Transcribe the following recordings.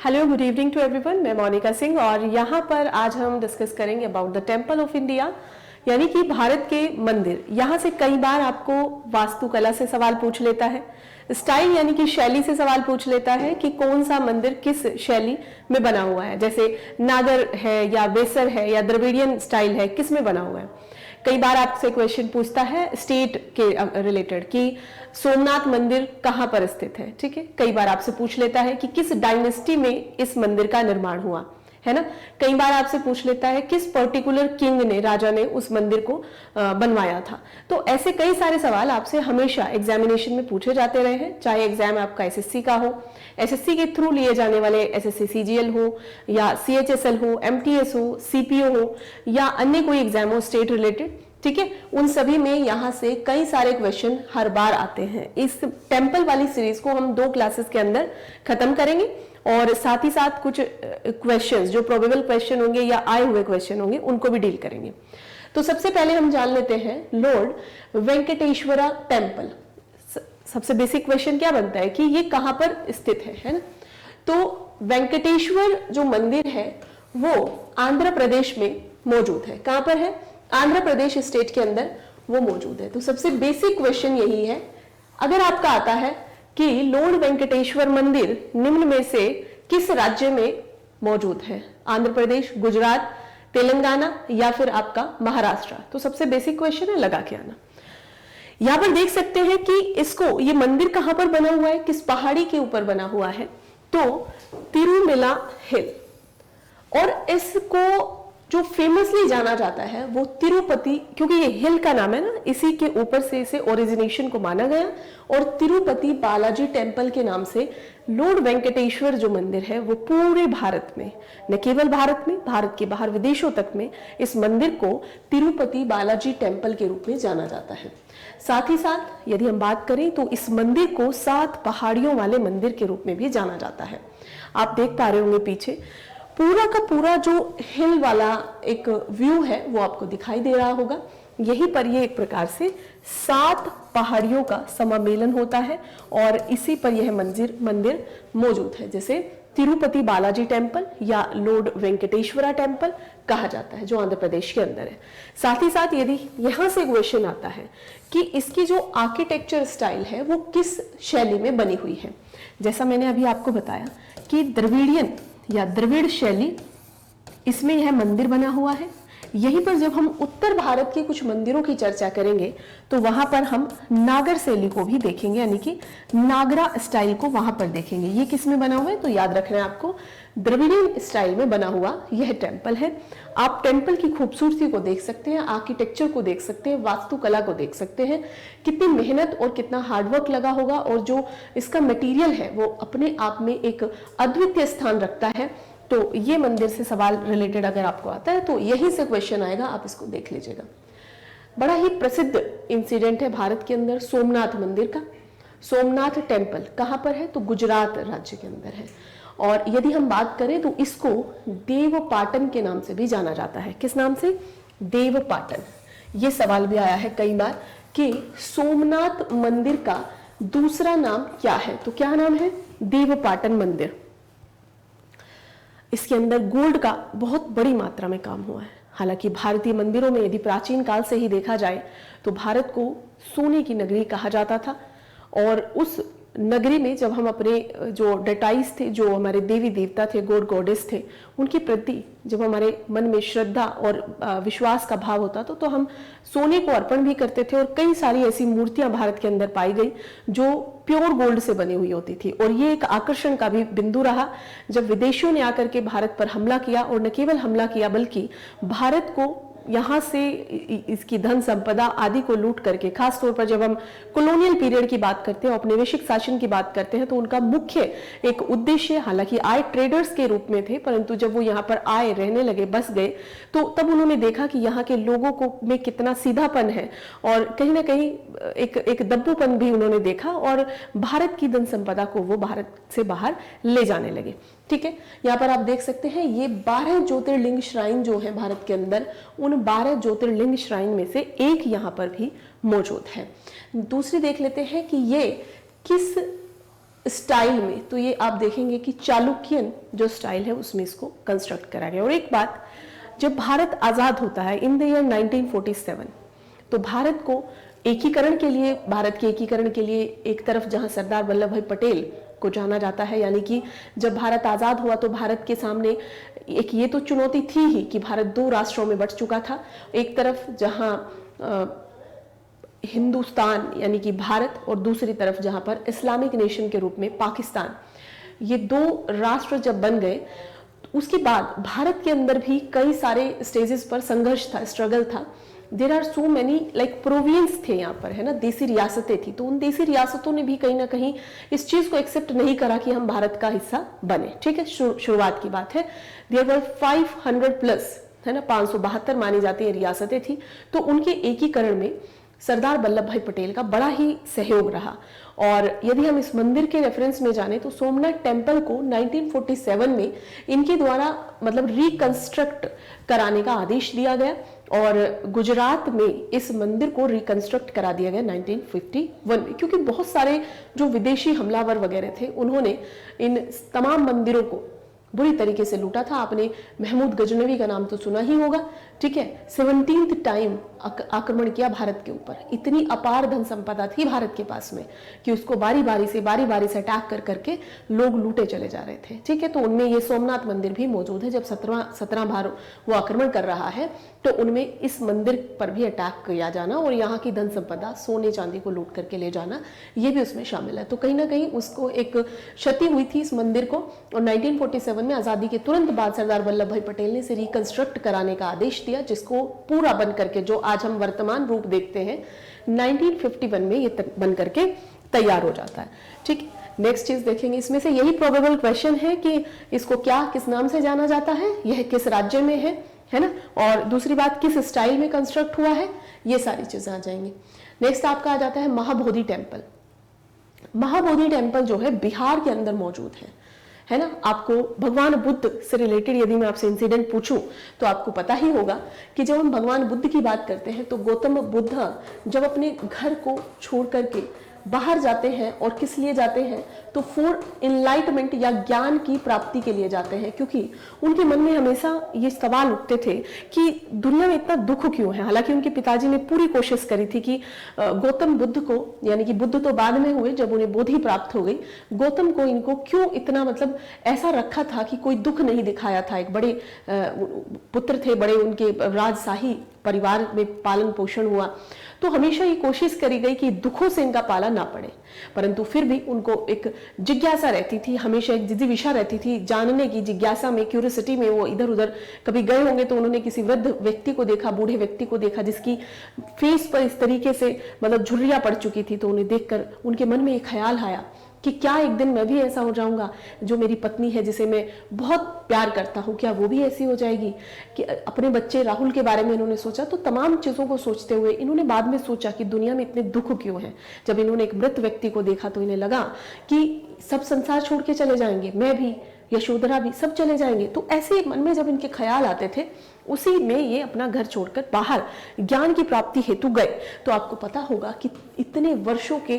Hello, good evening to everyone. मैं मोनिका सिंह और यहाँ पर आज हम डिस्कस करेंगे about the temple of India, यानी कि भारत के मंदिर। यहाँ से कई बार आपको वास्तुकला से सवाल पूछ लेता है, स्टाइल यानी कि शैली से सवाल पूछ लेता है कि कौन सा मंदिर किस शैली में बना हुआ है, जैसे नागर है या वेसर है या द्रविडियन स्टाइल है, किस में बना हुआ है। कई बार आपसे क्वेश्चन पूछता है स्टेट के रिलेटेड कि सोमनाथ मंदिर कहाँ पर स्थित है, ठीक है। कई बार आपसे पूछ लेता है कि किस डायनेस्टी में इस मंदिर का निर्माण हुआ, है ना। कई बार आपसे पूछ लेता है किस पर्टिकुलर किंग ने, राजा ने उस मंदिर को बनवाया था। तो ऐसे कई सारे सवाल आपसे हमेशा एग्जामिनेशन में पूछे जाते रहे हैं, चाहे एग्जाम आपका एसएससी का हो, एसएससी के थ्रू लिए जाने वाले एसएससी सीजीएल हो या सीएचएसएल हो, एमटीएस हो, सीपीओ हो या अन्य कोई एग्जाम हो स्टेट रिलेटेड, ठीक है। उन सभी में यहाँ से कई सारे क्वेश्चन हर बार आते हैं। इस टेम्पल वाली सीरीज को हम 2 क्लासेस के अंदर खत्म करेंगे और साथ ही साथ कुछ क्वेश्चंस जो प्रोबेबल क्वेश्चन होंगे या आए हुए क्वेश्चन होंगे उनको भी डील करेंगे। तो सबसे पहले हम जान लेते हैं लॉर्ड वेंकटेश्वरा टेम्पल। सबसे बेसिक क्वेश्चन क्या बनता है कि ये कहाँ पर स्थित है ना। तो वेंकटेश्वर जो मंदिर है वो आंध्र प्रदेश में मौजूद है। कहाँ पर है? आंध्र प्रदेश स्टेट के अंदर वो मौजूद है। तो सबसे बेसिक क्वेश्चन यही है, अगर आपका आता है कि लॉर्ड वेंकटेश्वर मंदिर निम्न में से किस राज्य में मौजूद है, आंध्र प्रदेश, गुजरात, तेलंगाना या फिर आपका महाराष्ट्र, तो सबसे बेसिक क्वेश्चन है, लगा के आना। यहां पर देख सकते हैं कि इसको, ये मंदिर कहां पर बना हुआ है, किस पहाड़ी के ऊपर बना हुआ है, तो तिरुमला हिल। और इसको जो फेमसली जाना जाता है वो तिरुपति, क्योंकि ये हिल का नाम है ना, इसी के ऊपर से इसे ओरिजिनेशन को माना गया और तिरुपति बालाजी टेम्पल के नाम से लॉर्ड वेंकटेश्वर जो मंदिर है वो पूरे भारत में, न केवल भारत में, भारत के बाहर विदेशों तक में इस मंदिर को तिरुपति बालाजी टेम्पल के रूप में जाना जाता है। साथ ही साथ यदि हम बात करें तो इस मंदिर को 7 पहाड़ियों वाले मंदिर के रूप में भी जाना जाता है। आप देख पा रहे होंगे पीछे पूरा का पूरा जो हिल वाला एक व्यू है वो आपको दिखाई दे रहा होगा। यहीं पर ये एक प्रकार से 7 पहाड़ियों का सम्मेलन होता है और इसी पर यह मंदिर मौजूद है, जैसे तिरुपति बालाजी टेम्पल या लॉर्ड वेंकटेश्वरा टेम्पल कहा जाता है, जो आंध्र प्रदेश के अंदर है। साथ ही साथ यदि यहां से क्वेश्चन आता है कि इसकी जो आर्किटेक्चर स्टाइल है वो किस शैली में बनी हुई है, जैसा मैंने अभी आपको बताया कि द्रविडियन या द्रविड़ शैली, इसमें यह मंदिर बना हुआ है। यहीं पर जब हम उत्तर भारत के कुछ मंदिरों की चर्चा करेंगे तो वहां पर हम नागर शैली को भी देखेंगे, यानी कि नागरा स्टाइल को वहां पर देखेंगे। ये किस में बना हुआ है, तो याद रखना है आपको, द्रविडियन स्टाइल में बना हुआ यह टेम्पल है। आप टेम्पल की खूबसूरती को देख सकते हैं, आर्किटेक्चर को देख सकते हैं, वास्तुकला को देख सकते हैं, कितनी मेहनत और कितना हार्डवर्क लगा होगा और जो इसका मटेरियल है वो अपने आप में एक अद्वितीय स्थान रखता है। तो ये मंदिर से सवाल रिलेटेड अगर आपको आता है तो यहीं से क्वेश्चन आएगा, आप इसको देख लीजिएगा। बड़ा ही प्रसिद्ध इंसिडेंट है भारत के अंदर सोमनाथ मंदिर का। सोमनाथ टेम्पल कहाँ पर है, तो गुजरात राज्य के अंदर है। और यदि हम बात करें तो इसको देवपाटन के नाम से भी जाना जाता है। किस नाम से? देवपाटन। ये सवाल भी आया है कई बार कि सोमनाथ मंदिर का दूसरा नाम क्या है, तो क्या नाम है? देवपाटन मंदिर। इसके अंदर गोल्ड का बहुत बड़ी मात्रा में काम हुआ है। हालांकि भारतीय मंदिरों में यदि प्राचीन काल से ही देखा जाए तो भारत को सोने की नगरी कहा जाता था और उस नगरी में जब हम अपने जो डेटाइज थे, जो हमारे देवी देवता थे, गॉड गॉडेस थे, उनके प्रति जब हमारे मन में श्रद्धा और विश्वास का भाव होता था तो हम सोने को अर्पण भी करते थे। और कई सारी ऐसी मूर्तियां भारत के अंदर पाई गई जो प्योर गोल्ड से बनी हुई होती थी। और ये एक आकर्षण का भी बिंदु रहा जब विदेशियों ने आकर के भारत पर हमला किया, और न केवल हमला किया बल्कि भारत को यहाँ से इसकी धन संपदा आदि को लूट करके, खास तौर पर जब हम कॉलोनियल पीरियड की बात करते हैं, औपनिवेशिक शासन की बात करते हैं, तो उनका मुख्य एक उद्देश्य, हालांकि आए ट्रेडर्स के रूप में थे, परंतु जब वो यहाँ पर आए, रहने लगे, बस गए, तो तब उन्होंने देखा कि यहाँ के लोगों को में कितना सीधापन है और कहीं ना कहीं एक दब्बूपन भी उन्होंने देखा और भारत की धन संपदा को वो भारत से बाहर ले जाने लगे। ठीक है, यहाँ पर आप देख सकते हैं ये 12 ज्योतिर्लिंग श्राइन जो है भारत के अंदर, उन 12 ज्योतिर्लिंग श्राइन में से एक यहाँ पर भी मौजूद है। दूसरी देख लेते हैं कि ये किस स्टाइल में, तो ये आप देखेंगे कि चालुक्यन जो स्टाइल है उसमें इसको कंस्ट्रक्ट करा गया। और एक बात, जब भारत आजाद होता है इन द ईयर 1947, तो भारत को एकीकरण के लिए, भारत के एकीकरण के लिए एक तरफ जहां सरदार वल्लभ भाई पटेल को जाना जाता है, यानी कि जब भारत आजाद हुआ तो भारत के सामने एक ये तो चुनौती थी ही कि भारत दो राष्ट्रों में बंट चुका था। एक तरफ जहां हिंदुस्तान यानी कि भारत, और दूसरी तरफ जहां पर इस्लामिक नेशन के रूप में पाकिस्तान, ये दो राष्ट्र जब बन गए, उसके बाद भारत के अंदर भी कई सारे स्टेजेस पर संघर्ष था, स्ट्रगल था। There are so many like province थे यहाँ पर, है ना, देसी रियासतें थी। तो उन देसी रियासतों ने भी कहीं ना कहीं इस चीज को एक्सेप्ट नहीं करा कि हम भारत का हिस्सा बने। ठीक है, शुरुआत की बात है। देयर वर 500 प्लस, है ना, 572 मानी जाती है रियासतें थी। तो उनके एकीकरण में सरदार वल्लभ भाई पटेल का बड़ा ही सहयोग रहा। और यदि हम इस मंदिर के रेफरेंस में जाने तो सोमनाथ टेम्पल को 1947 में इनके द्वारा मतलब रिकंस्ट्रक्ट कराने का आदेश दिया गया, और गुजरात में इस मंदिर को रिकंस्ट्रक्ट करा दिया गया 1951 में, क्योंकि बहुत सारे जो विदेशी हमलावर वगैरह थे उन्होंने इन तमाम मंदिरों को बुरी तरीके से लूटा था। आपने महमूद गजनवी का नाम तो सुना ही होगा, ठीक है। 17th टाइम आक्रमण किया भारत के ऊपर। इतनी अपार धन संपदा थी भारत के पास में कि उसको बारी बारी से अटैक कर करके लोग लूटे चले जा रहे थे, ठीक है। तो उनमें ये सोमनाथ मंदिर भी मौजूद है। जब 17 बार वो आक्रमण कर रहा है तो उनमें इस मंदिर पर भी अटैक किया जाना और यहाँ की धन संपदा, सोने चांदी को लूट करके ले जाना, ये भी उसमें शामिल है। तो कहीं ना कहीं उसको एक क्षति हुई थी इस मंदिर को, और 1947 में आजादी के तुरंत बाद सरदार वल्लभ भाई पटेल ने इसे रिकंस्ट्रक्ट कराने का आदेश दिया, जिसको पूरा बन करके जो आज हम वर्तमान रूप देखते हैं 1951 में ये बन करके तैयार हो जाता है, ठीक। नेक्स्ट चीज देखेंगे, इसमें से यही प्रोबेबल क्वेश्चन है कि इसको क्या किस नाम से जाना जाता है, यह किस राज्य में है ना, और दूसरी बात किस स्टाइल में कंस्ट्रक्ट हुआ है, ये सारी चीजें आ जाएंगी। नेक्स्ट आपका आ जाता है महाबोधि टेम्पल। महाबोधि टेम्पल जो है बिहार के अंदर मौजूद है ना। आपको भगवान बुद्ध से रिलेटेड यदि मैं आपसे इंसिडेंट पूछूं तो आपको पता ही होगा कि जब हम भगवान बुद्ध की बात करते हैं तो गौतम बुद्ध जब अपने घर को छोड़ करके बाहर जाते हैं, और किस लिए जाते हैं, तो फॉर इनलाइटमेंट या ज्ञान की प्राप्ति के लिए जाते हैं, क्योंकि उनके मन में हमेशा ये सवाल उठते थे कि दुनिया में इतना दुख क्यों है। हालांकि उनके पिताजी ने पूरी कोशिश करी थी कि गौतम बुद्ध को, यानी कि बुद्ध तो बाद में हुए जब उन्हें बोधि प्राप्त हो गई, गौतम को इनको क्यों इतना मतलब ऐसा रखा था कि कोई दुख नहीं दिखाया था। एक बड़े पुत्र थे, बड़े उनके राजशाही परिवार में पालन पोषण हुआ, तो हमेशा ये कोशिश करी गई कि दुखों से इनका पाला ना पड़े, परंतु फिर भी उनको एक जिज्ञासा रहती थी, हमेशा एक जिज्ञासा रहती थी जानने की, जिज्ञासा में, क्यूरियोसिटी में वो इधर उधर कभी गए होंगे तो उन्होंने किसी वृद्ध व्यक्ति को देखा, बूढ़े व्यक्ति को देखा जिसकी फेस पर इस तरीके से मतलब झुर्रियां पड़ चुकी थी, तो उन्हें देखकर उनके मन में एक ख्याल आया कि क्या एक दिन मैं भी ऐसा हो जाऊंगा, जो मेरी पत्नी है जिसे मैं बहुत प्यार करता हूँ, क्या वो भी ऐसी हो जाएगी। कि अपने बच्चे राहुल के बारे में इन्होंने सोचा। तो तमाम चीज़ों को सोचते हुए इन्होंने बाद में सोचा कि दुनिया में इतने दुख क्यों हैं। जब इन्होंने एक मृत व्यक्ति को देखा तो इन्हें लगा कि सब संसार छोड़ के चले जाएंगे, मैं भी, यशोधरा भी, सब चले जाएंगे। तो ऐसे मन में जब इनके ख्याल आते थे, उसी में ये अपना घर छोड़कर बाहर ज्ञान की प्राप्ति हेतु गए। तो आपको पता होगा कि इतने वर्षों के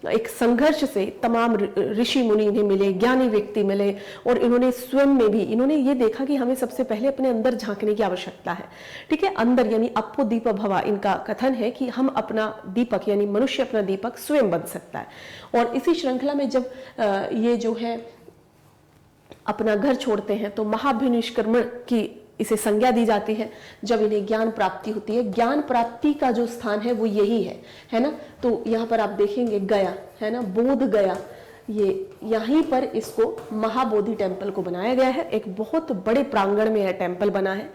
एक संघर्ष से तमाम ऋषि मुनि इन्हें मिले, ज्ञानी व्यक्ति मिले, और इन्होंने स्वयं में भी इन्होंने ये देखा कि हमें सबसे पहले अपने अंदर झांकने की आवश्यकता है, ठीक है। अंदर यानी अपो दीप भवा, इनका कथन है कि हम अपना दीपक यानी मनुष्य अपना दीपक स्वयं बन सकता है। और इसी श्रृंखला में जब ये जो है अपना घर छोड़ते हैं तो महाभिनिष्क्रमण की इसे संज्ञा दी जाती है, जब इन्हें ज्ञान प्राप्ति होती है। ज्ञान प्राप्ति का जो स्थान है वो यही है ना। तो यहाँ पर आप देखेंगे गया, है ना, बोध गया, ये यहीं पर इसको महाबोधि टेम्पल को बनाया गया है। एक बहुत बड़े प्रांगण में है टेम्पल बना है,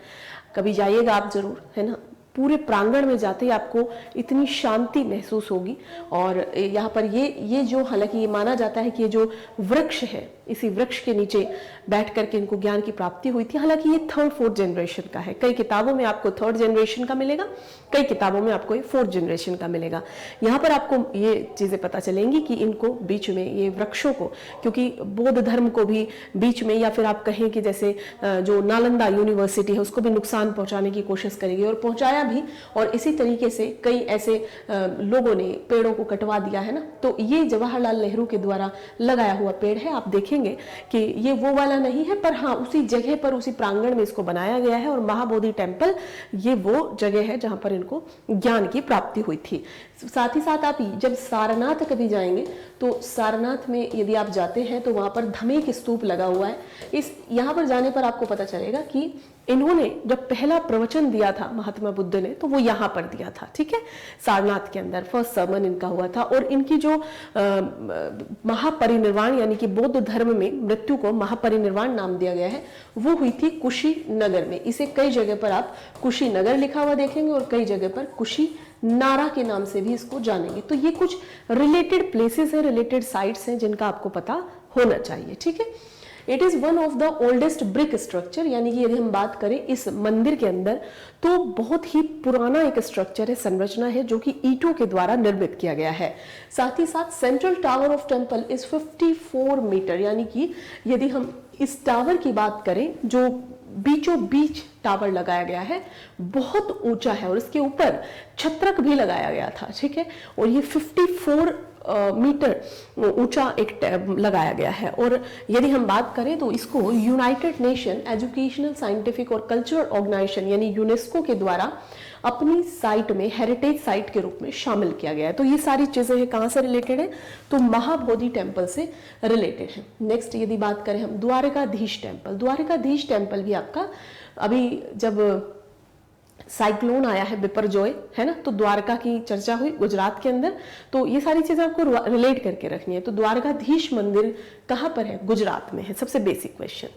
कभी जाइएगा आप जरूर, है ना। पूरे प्रांगण में जाते ही आपको इतनी शांति महसूस होगी। और यहाँ पर ये जो, हालांकि ये माना जाता है कि ये जो वृक्ष है इसी वृक्ष के नीचे बैठ करके इनको ज्ञान की प्राप्ति हुई थी। हालांकि ये 3rd 4th जनरेशन का है, कई किताबों में आपको 3rd जनरेशन का मिलेगा, कई किताबों में आपको 4th जनरेशन का मिलेगा। यहाँ पर आपको ये चीजें पता चलेंगी कि इनको बीच में ये वृक्षों को, क्योंकि बौद्ध धर्म को भी बीच में, या फिर आप कहें कि जैसे जो नालंदा यूनिवर्सिटी है उसको भी नुकसान पहुंचाने की कोशिश करेगी, और पहुंचाया भी, और इसी तरीके से कई ऐसे लोगों ने पेड़ों को कटवा दिया है ना। तो ये जवाहरलाल नेहरू के द्वारा लगाया हुआ पेड़ है। आप देखेंगे कि ये वो वाला नहीं है, पर हाँ उसी जगह पर, उसी प्रांगण में इसको बनाया गया है। और महाबोधि टेम्पल ये वो जगह है जहां पर इनको ज्ञान की प्राप्ति हुई थी। साथ ही साथ आप जब सारनाथ कभी जाएंगे तो सारनाथ में यदि आप जाते हैं तो वहां पर धमेक स्तूप लगा हुआ है। यहाँ पर जाने पर आपको पता चलेगा कि इन्होंने जब पहला प्रवचन दिया था महात्मा बुद्ध ने, तो वो यहाँ पर दिया था, ठीक है, सारनाथ के अंदर फर्स्ट सर्मन इनका हुआ था। और इनकी जो महापरिनिर्वाण यानी कि बौद्ध धर्म में मृत्यु को महापरिनिर्वाण नाम दिया गया है, वो हुई थी कुशीनगर में। इसे कई जगह पर आप कुशीनगर लिखा हुआ देखेंगे और कई जगह पर कुशी नारा के नाम से भी इसको जानेंगे। तो ये कुछ रिलेटेड प्लेसेस हैं, रिलेटेड साइट्स हैं जिनका आपको पता होना चाहिए, ठीक है। It is one of the oldest brick structure, यानी कि यदि हम बात करें इस मंदिर के अंदर तो बहुत ही पुराना एक स्ट्रक्चर है, संरचना है, जो कि ईंटों के द्वारा निर्मित किया गया है। साथ ही साथ central tower of temple is 54 metre, यानी कि यदि हम इस टावर की बात करें जो बीचों बीच टावर लगाया गया है, बहुत ऊंचा है और इसके ऊपर छत्रक भी लगाया गया था, ठीक है। और ये 54 मीटर ऊंचा एक लगाया गया है। और यदि हम बात करें तो इसको यूनाइटेड नेशन एजुकेशनल साइंटिफिक और कल्चरल ऑर्गेनाइजेशन यानी यूनेस्को के द्वारा अपनी साइट में हेरिटेज साइट के रूप में शामिल किया गया है। तो ये सारी चीजें हैं कहां से रिलेटेड है, तो महाबोधि टेम्पल से रिलेटेड है। नेक्स्ट यदि बात करें हम द्वारकाधीश टेम्पल, द्वारकाधीश टेम्पल भी आपका अभी जब साइक्लोन आया है बिपरजॉय, है ना, तो द्वारका की चर्चा हुई गुजरात के अंदर, तो ये सारी चीजें आपको रिलेट करके रखनी है। तो द्वारकाधीश मंदिर कहां पर है, गुजरात में है, सबसे बेसिक क्वेश्चन।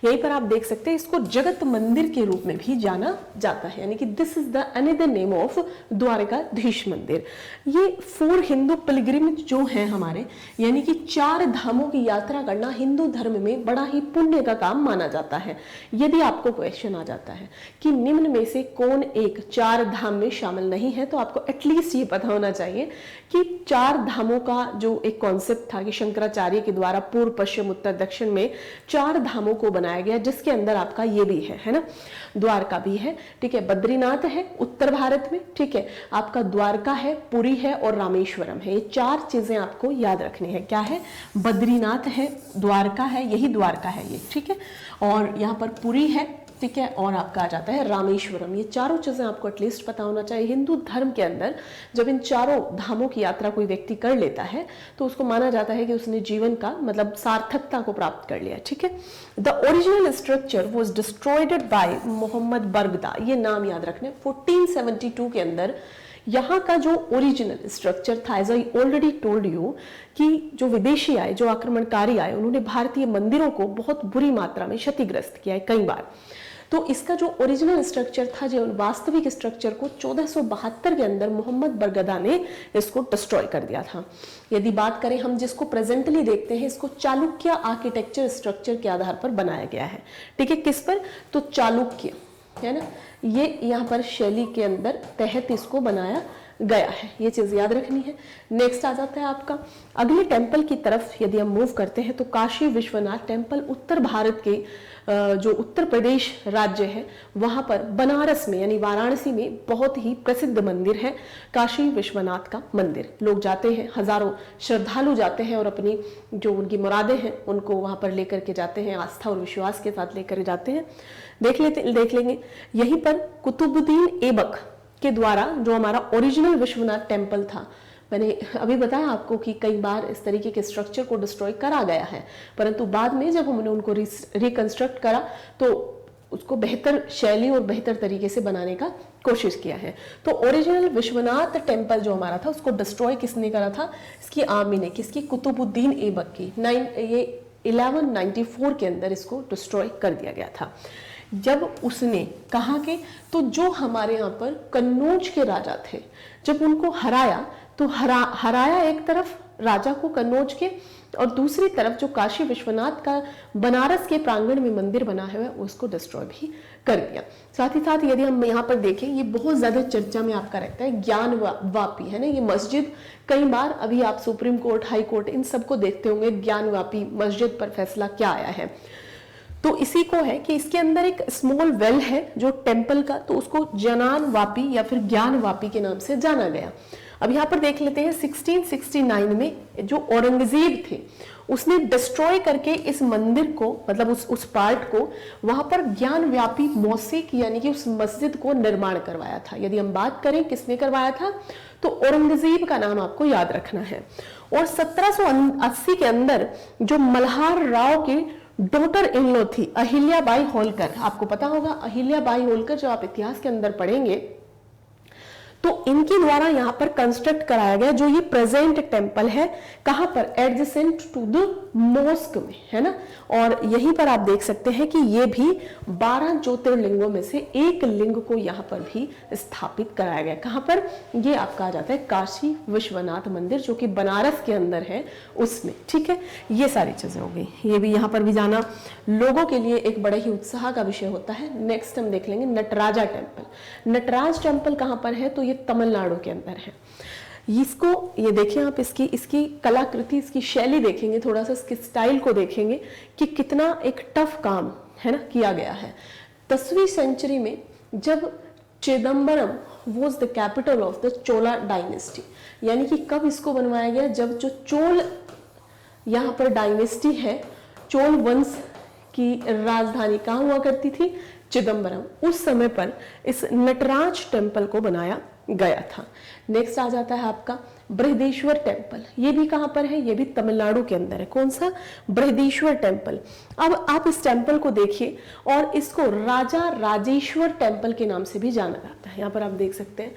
यहीं पर आप देख सकते हैं इसको जगत मंदिर के रूप में भी जाना जाता है, यानी कि this is the another name of Dwarkadhish मंदिर। ये 4 हिंदू पिलग्रिमेज जो है हमारे, यानी कि 4 धामों की यात्रा करना हिंदू धर्म में बड़ा ही पुण्य का काम माना जाता है। यदि आपको क्वेश्चन आ जाता है कि निम्न में से कौन एक 4 धाम में शामिल नहीं है, तो आपको एटलीस्ट ये पता होना चाहिए कि 4 धामों का जो एक कॉन्सेप्ट था कि शंकराचार्य के द्वारा पूर्व पश्चिम उत्तर दक्षिण में 4 धामों को बनाया गया, जिसके अंदर आपका ये भी है ना, द्वारका भी है, ठीक है, बद्रीनाथ है उत्तर भारत में, ठीक है, आपका द्वारका है, पुरी है और रामेश्वरम है। ये 4 चीजें आपको याद रखनी है। क्या है, बद्रीनाथ है, द्वारका है, यही द्वारका है ये, ठीक है, और यहाँ पर पुरी है, ठीक है, और आपका आ जाता है रामेश्वरम। ये चारों चीजें आपको एटलीस्ट पता होना चाहिए। हिंदू धर्म के अंदर जब इन चारों धामों की यात्रा कोई व्यक्ति कर लेता है तो उसको माना जाता है कि उसने जीवन का मतलब सार्थकता को प्राप्त कर लिया, ठीक है। The original structure was destroyed by Mohammad बरगदा, ये नाम याद रखने। 1472 के अंदर यहाँ का जो ओरिजिनल स्ट्रक्चर था, as I already told you, कि जो विदेशी आए, जो आक्रमणकारी आए, उन्होंने भारतीय मंदिरों को बहुत बुरी मात्रा में क्षतिग्रस्त किया है कई बार। तो इसका जो ओरिजिनल स्ट्रक्चर था, जो वास्तविक स्ट्रक्चर को 1472 के अंदर मोहम्मद बरगदा ने इसको डिस्ट्रॉय कर दिया था। यदि बात करें हम जिसको प्रेजेंटली देखते हैं, इसको चालुक्य आर्किटेक्चर स्ट्रक्चर के आधार पर बनाया गया है, ठीक है। किस पर, तो चालुक्य, है ना, ये यहाँ पर शैली के अंदर तहत इसको बनाया गया है, ये चीज याद रखनी है। नेक्स्ट आ जाता है आपका अगले टेम्पल की तरफ। यदि हम मूव करते हैं तो काशी विश्वनाथ टेम्पल उत्तर भारत के जो उत्तर प्रदेश राज्य है वहां पर बनारस में यानी वाराणसी में बहुत ही प्रसिद्ध मंदिर है काशी विश्वनाथ का मंदिर। लोग जाते हैं, हजारों श्रद्धालु जाते हैं और अपनी जो उनकी मुरादें हैं उनको वहां पर लेकर के जाते हैं, आस्था और विश्वास के साथ लेकर जाते हैं। देख लेंगे यहीं पर कुतुबुद्दीन ऐबक के द्वारा जो हमारा ओरिजिनल विश्वनाथ टेम्पल था, मैंने अभी बताया आपको कि कई बार इस तरीके के स्ट्रक्चर को डिस्ट्रॉय करा गया है, परंतु बाद में जब हमने उनको रिकंस्ट्रक्ट करा तो उसको बेहतर शैली और बेहतर तरीके से बनाने का कोशिश किया है। तो ओरिजिनल विश्वनाथ टेम्पल जो हमारा था उसको डिस्ट्रॉय किसने करा था, इसकी आर्मी ने, किसकी, कुतुबुद्दीन ऐबक की। ये 1194 के अंदर इसको डिस्ट्रॉय कर दिया गया था। जब उसने कहा कि तो जो हमारे यहाँ पर कन्नौज के राजा थे, जब उनको हराया तो हराया एक तरफ राजा को कन्नौज के, और दूसरी तरफ जो काशी विश्वनाथ का बनारस के प्रांगण में मंदिर बना है उसको डिस्ट्रॉय भी कर दिया। साथ ही साथ यदि हम यहाँ पर देखें, ये बहुत ज्यादा चर्चा में आपका रहता है, ज्ञान वापी है ना, ये मस्जिद कई बार अभी आप सुप्रीम कोर्ट, हाई कोर्ट इन सबको देखते होंगे, ज्ञान वापी मस्जिद पर फैसला क्या आया है। तो इसी को है कि इसके अंदर एक स्मॉल वेल है जो टेम्पल का, तो उसको जनान वापी या फिर ज्ञान वापी के नाम से जाना गया। अब यहाँ पर देख लेते हैं 1669 में जो औरंगजेब थे उसने डिस्ट्रॉय करके इस मंदिर को, मतलब उस पार्ट को, वहां पर ज्ञान व्यापी मौसिक यानी कि उस मस्जिद को निर्माण करवाया था। यदि हम बात करें किसने करवाया था, तो औरंगजेब का नाम आपको याद रखना है। और 1780 के अंदर जो मल्हार राव की डॉटर इन लॉ थी अहिल्याबाई होलकर, आपको पता होगा अहिल्याबाई होलकर, जो आप इतिहास के अंदर पढ़ेंगे तो इनके द्वारा यहाँ पर कंस्ट्रक्ट कराया गया जो ये प्रेजेंट टेम्पल है, कहां पर, एडजेसेंट टू द मॉस्क में, है ना। और यहीं पर आप देख सकते हैं कि ये भी 12 ज्योतिर्लिंगों में से एक लिंग को यहाँ पर भी स्थापित कराया गया। कहां पर, ये आपका आ जाता है काशी विश्वनाथ मंदिर जो कि बनारस के अंदर है उसमें, ठीक है। ये सारी चीजें हो गई, ये भी यहाँ पर भी जाना लोगों के लिए एक बड़े ही उत्साह का विषय होता है। नेक्स्ट हम देख लेंगे नटराजा टेम्पल। नटराज टेम्पल कहां पर है, तो ये तमिलनाडु के अंदर है। इसको ये देखिए आप, इसकी कलाकृति, इसकी शैली देखेंगे, थोड़ा सा इसके स्टाइल को देखेंगे कि कितना एक टफ काम है ना किया गया है। 10वीं सेंचुरी में जब Chidambaram was the capital of the Chola dynasty, यानी कि कब इसको बनवाया गया, जब जो चोल यहाँ पर डायनेस्टी है, चोल वंश की राजधानी कहाँ हुआ करती थी, चिदम्बरम, उस समय पर इस नटराज टेम्पल को बनाया गया था। नेक्स्ट आ जाता है आपका बृहदेश्वर टेम्पल। ये भी कहां पर है, ये भी तमिलनाडु के अंदर है। कौन सा, बृहदेश्वर टेम्पल। अब आप इस टेम्पल को देखिए, और इसको राजा राजेश्वर टेम्पल के नाम से भी जाना जाता है। यहाँ पर आप देख सकते हैं,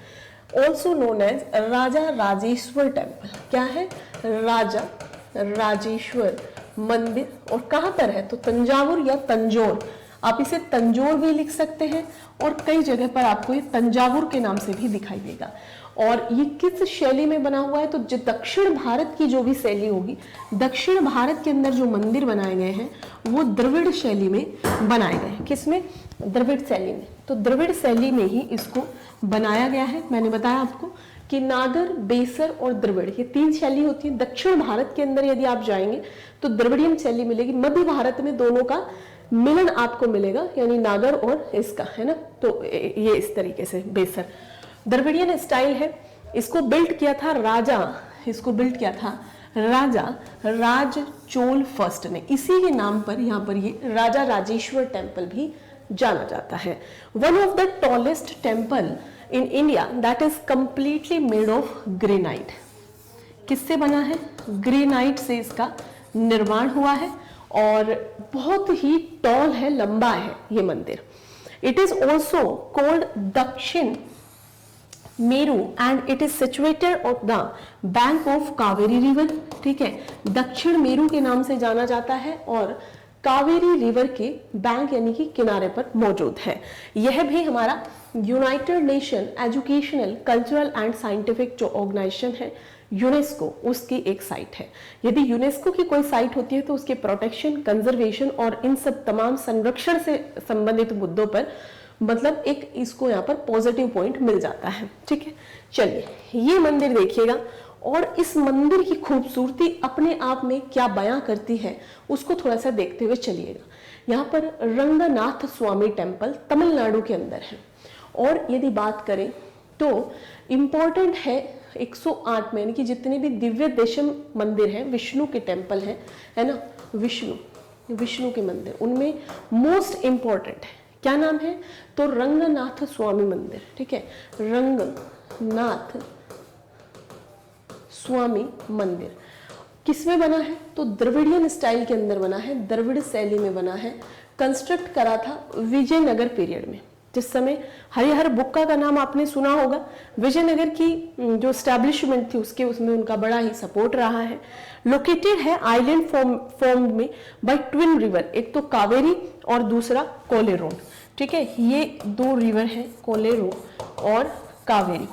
ऑल्सो नोन एज राजा राजेश्वर टेम्पल। क्या है, राजा राजेश्वर मंदिर। और कहां पर है, तो तंजावुर या तंजौर, आप इसे तंजौर भी लिख सकते हैं, और कई जगह पर आपको ये तंजावुर के नाम से भी दिखाई देगा। और ये किस शैली में बना हुआ है, तो जो दक्षिण भारत की जो भी शैली होगी, दक्षिण भारत के अंदर जो मंदिर बनाए गए हैं वो द्रविड़ शैली में बनाए गए हैं। किसमें, द्रविड़ शैली में। तो द्रविड़ शैली में ही इसको बनाया गया है। मैंने बताया आपको कि नागर, बेसर और द्रविड़, ये 3 शैली होती है। दक्षिण भारत के अंदर यदि आप जाएंगे तो द्रविड़ियन शैली मिलेगी, मध्य भारत में दोनों का मिलन आपको मिलेगा, यानी नागर और इसका, है ना। तो ये इस तरीके से बेसर द्रविड़ियन स्टाइल है। इसको बिल्ड किया था राजा राज चोल फर्स्ट ने। इसी के नाम पर यहाँ पर ये राजा राजेश्वर टेम्पल भी जाना जाता है। One of the tallest temple in India that is completely made of granite. किससे बना है, ग्रेनाइट से इसका निर्माण हुआ है, और बहुत ही टॉल है, लंबा है ये मंदिर। इट इज ऑल्सो कॉल्ड दक्षिण Meru and it is situated of the bank of Kaveri river. ठीक है, दक्षिण मेरू के नाम से जाना जाता है और कावेरी रिवर के बैंक यानी कि किनारे पर मौजूद है। यह भी हमारा United nation educational, cultural and scientific जो ऑर्गेनाइजेशन है यूनेस्को, उसकी एक साइट है। यदि यूनेस्को की कोई साइट होती है तो उसके प्रोटेक्शन, कंजर्वेशन और इन सब तमाम संरक्षण से संबंधित मुद्दों पर मतलब एक इसको यहाँ पर पॉजिटिव पॉइंट मिल जाता है। ठीक है, चलिए ये मंदिर देखिएगा और इस मंदिर की खूबसूरती अपने आप में क्या बयां करती है उसको थोड़ा सा देखते हुए चलिएगा। यहाँ पर रंगनाथ स्वामी टेम्पल तमिलनाडु के अंदर है, और यदि बात करें तो इम्पोर्टेंट है 108 में, यानी कि जितने भी दिव्य देशम मंदिर हैं, विष्णु के टेम्पल हैं, है ना, विष्णु के मंदिर, उनमें मोस्ट इम्पोर्टेंट है। क्या नाम है, तो रंगनाथ स्वामी मंदिर। ठीक है, रंगनाथ स्वामी मंदिर किसमें बना है, तो द्रविड़ियन स्टाइल के अंदर बना है, द्रविड़ शैली में बना है। कंस्ट्रक्ट करा था विजयनगर पीरियड में, जिस समय हरिहर बुक्का का नाम आपने सुना होगा। विजयनगर की जो स्टैब्लिशमेंट थी उसमें उनका बड़ा ही सपोर्ट रहा है। लोकेटेड है आइलैंड फॉर्म में बाय ट्विन रिवर, एक तो कावेरी और दूसरा कोलेरोन। ठीक है, ये 2 रिवर हैं, कोलेरो और कावेरी।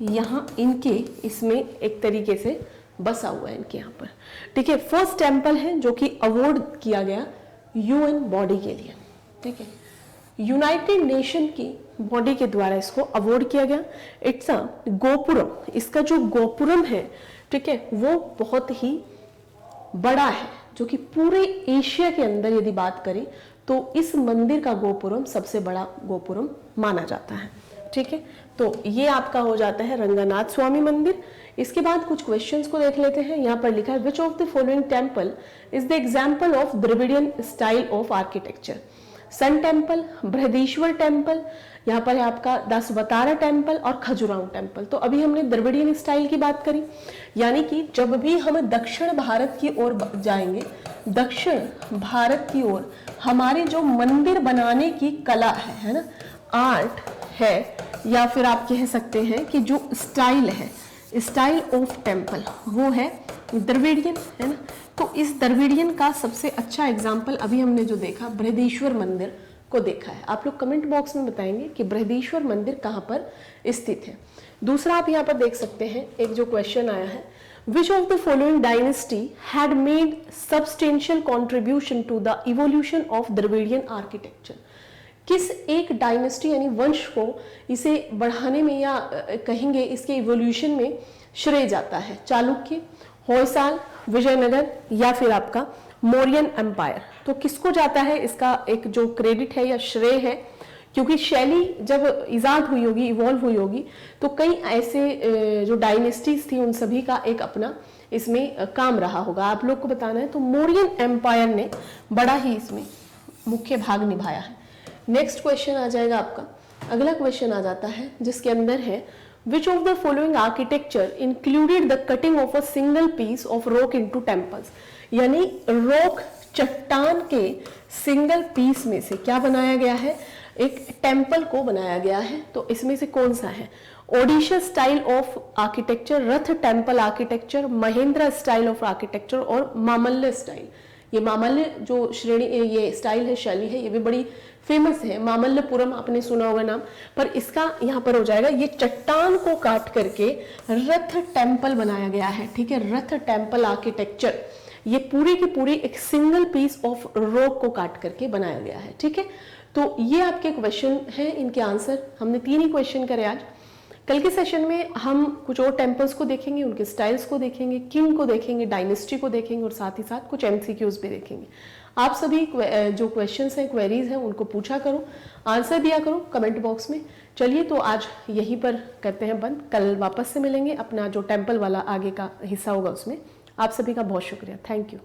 यहाँ इनके इसमें एक तरीके से बसा हुआ है इनके यहाँ पर, ठीक है। फर्स्ट टेम्पल है जो कि अवॉर्ड किया गया यूएन बॉडी के लिए, ठीक है, यूनाइटेड नेशन की बॉडी के द्वारा इसको अवॉर्ड किया गया। इट्स अ गोपुरम, इसका जो गोपुरम है, ठीक है, वो बहुत ही बड़ा है, जो कि पूरे एशिया के अंदर यदि बात करें तो इस मंदिर का गोपुरम सबसे बड़ा गोपुरम माना जाता है, ठीक है। तो ये आपका हो जाता है रंगनाथ स्वामी मंदिर। इसके बाद कुछ क्वेश्चंस को देख लेते हैं। यहाँ पर लिखा है which of the following temple is the example of Dravidian style of architecture. Sun temple, Brihadeeswara temple, यहाँ पर है आपका दसवतारा टेम्पल और खजुराहो टेम्पल। तो अभी हमने द्रविडियन स्टाइल की बात करी, यानी कि जब भी हम दक्षिण भारत की ओर जाएंगे, दक्षिण भारत की ओर हमारे जो मंदिर बनाने की कला है ना, आर्ट है, या फिर आप कह सकते हैं कि जो स्टाइल है, स्टाइल ऑफ टेम्पल, वो है द्रविडियन, है ना। तो इस द्रविडियन का सबसे अच्छा एग्जाम्पल अभी हमने जो देखा बृहदीश्वर मंदिर को देखा है। आप लोग कमेंट बॉक्स में बताएंगे कि बृहदीश्वर मंदिर कहाँ पर स्थित है। दूसरा आप यहाँ पर देख सकते हैं, एक जो क्वेश्चन आया है, which of the following dynasty had made substantial contribution to the evolution of Dravidian architecture. किस एक डायनेस्टी यानी वंश को इसे बढ़ाने में या कहेंगे इसके इवोल्यूशन में श्रेय जाता है? चालुक्य, होयसाल, विजयनगर या फिर आपका मौर्यन एम्पायर। तो किसको जाता है इसका एक जो क्रेडिट है या श्रेय है? क्योंकि शैली जब इजाद हुई होगी, इवॉल्व हुई होगी, तो कई ऐसे जो डायनेस्टीज थी उन सभी का एक अपना इसमें काम रहा होगा। आप लोग को बताना है, तो मौर्यन एम्पायर ने बड़ा ही इसमें मुख्य भाग निभाया है। नेक्स्ट क्वेश्चन आ जाएगा आपका, अगला क्वेश्चन आ जाता है जिसके अंदर है which of the following architecture included the cutting of a single piece of rock into temples. यानी रॉक, चट्टान के सिंगल पीस में से क्या बनाया गया है? एक टेम्पल को बनाया गया है। तो इसमें से कौन सा है? Odisha style of architecture, Rath temple architecture, Mahendra style of architecture और मामल्य स्टाइल। ये मामल्य जो श्रेणी, ये स्टाइल है, शैली है, ये भी बड़ी फेमस है। मामल्लपुरम आपने सुना होगा नाम, पर इसका यहाँ पर हो जाएगा, ये चट्टान को काट करके रथ टेम्पल बनाया गया है, ठीक है। रथ टेम्पल आर्किटेक्चर, ये पूरी की पूरी एक सिंगल पीस ऑफ रॉक को काट करके बनाया गया है, ठीक है। तो ये आपके क्वेश्चन हैं, इनके आंसर हमने 3 ही क्वेश्चन करे आज। कल के सेशन में हम कुछ और टेम्पल्स को देखेंगे, उनके स्टाइल्स को देखेंगे, किंग को देखेंगे, डायनेस्टी को देखेंगे और साथ ही साथ कुछ MCQs भी देखेंगे। आप सभी जो क्वेश्चंस हैं, क्वेरीज हैं, उनको पूछा करो, आंसर दिया करो कमेंट बॉक्स में। चलिए, तो आज यहीं पर करते हैं बंद, कल वापस से मिलेंगे, अपना जो टेम्पल वाला आगे का हिस्सा होगा उसमें। आप सभी का बहुत शुक्रिया, थैंक यू।